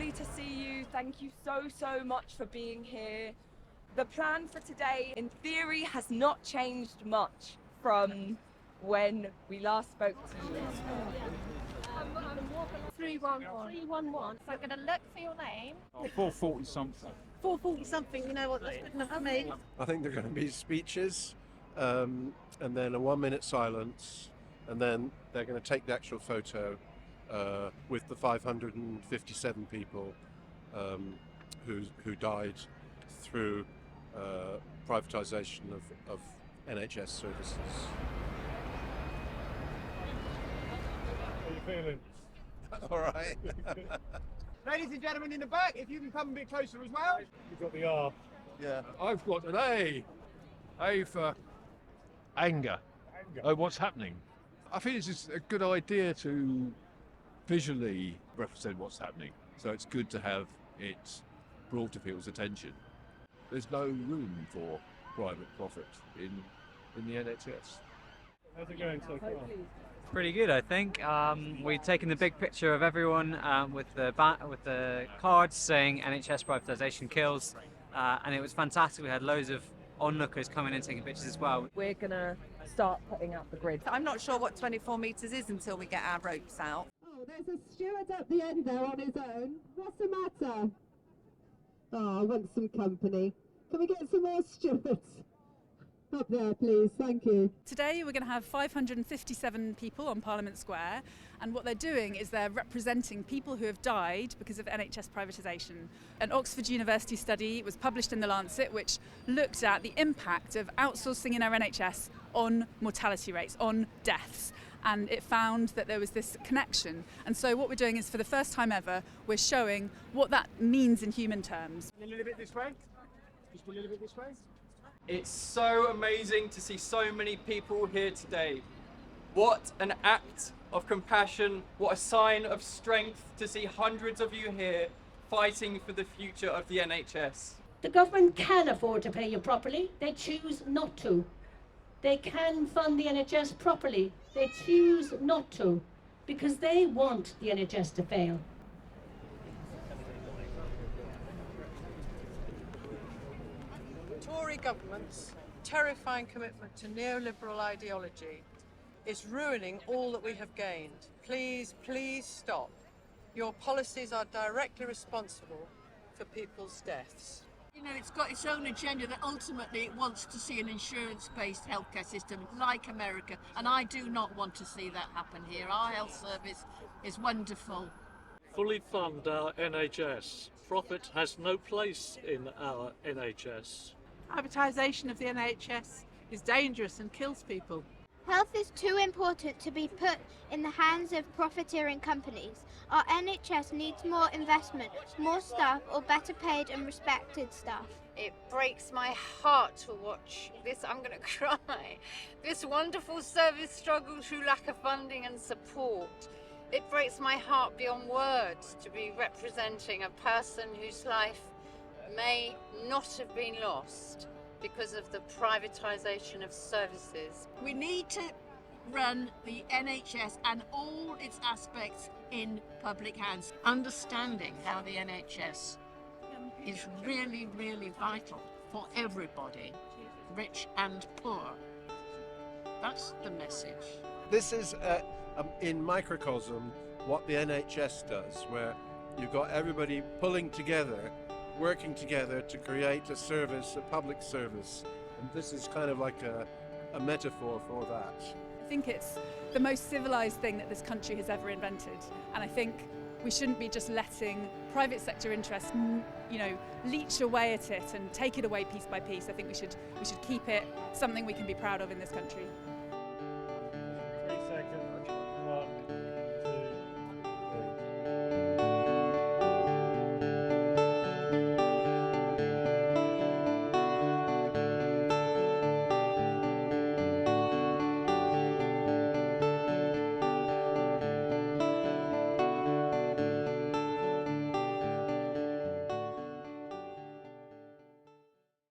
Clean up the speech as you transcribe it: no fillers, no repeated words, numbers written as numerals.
lovely to see you. Thank you so much for being here. The plan for today, in theory, has not changed much from when we last spoke to you. 311. 311. So I'm going to look for your name. 440 something. 440 something, you know what, that's good enough for me. I think there are going to be speeches and then a 1 minute silence, and then they're going to take the actual photo with the 557 people who died through privatisation of NHS services. How are you feeling? All right. Ladies and gentlemen in the back, if you can come a bit closer as well. You've got the R. Yeah. I've got an A. A for anger. Oh, what's happening? I think it's just a good idea to visually represent what's happening. So it's good to have it brought to people's attention. There's no room for private profit in the NHS. How's it going so far? Pretty good, I think. We've taken the big picture of everyone with the cards saying NHS privatisation kills, and it was fantastic. We had loads of onlookers coming in taking pictures as well. We're going to start putting out the grid. I'm not sure what 24 metres is until we get our ropes out. Oh, there's a steward up the end there on his own. What's the matter? Oh, I want some company. Can we get some more stewards? Up there, please. Thank you. Today we're going to have 557 people on Parliament Square, and what they're doing is they're representing people who have died because of NHS privatisation. An Oxford University study was published in The Lancet which looked at the impact of outsourcing in our NHS on mortality rates, on deaths, and it found that there was this connection. And so what we're doing is, for the first time ever, we're showing what that means in human terms. A little bit this way. Just a little bit this way. It's so amazing to see so many people here today. What an act of compassion, what a sign of strength to see hundreds of you here fighting for the future of the NHS. The government can afford to pay you properly, they choose not to. They can fund the NHS properly, they choose not to, because they want the NHS to fail. Tory government's terrifying commitment to neoliberal ideology is ruining all that we have gained. Please, please stop. Your policies are directly responsible for people's deaths. You know, it's got its own agenda that ultimately it wants to see an insurance-based healthcare system like America, and I do not want to see that happen here. Our health service is wonderful. Fully fund our NHS. Profit has no place in our NHS. Privatisation of the NHS is dangerous and kills people. Health is too important to be put in the hands of profiteering companies. Our NHS needs more investment, more staff, or better paid and respected staff. It breaks my heart to watch this, I'm going to cry, this wonderful service struggle through lack of funding and support. It breaks my heart beyond words to be representing a person whose life may not have been lost because of the privatisation of services. We need to run the NHS and all its aspects in public hands, understanding how the NHS is really, really vital for everybody, rich and poor. That's the message. This is, in microcosm, what the NHS does, where you've got everybody pulling together, working together to create a service, a public service. And this is kind of like a metaphor for that. I think it's the most civilised thing that this country has ever invented, and I think we shouldn't be just letting private sector interests, leech away at it and take it away piece by piece. I think we should keep it something we can be proud of in this country. 3 seconds.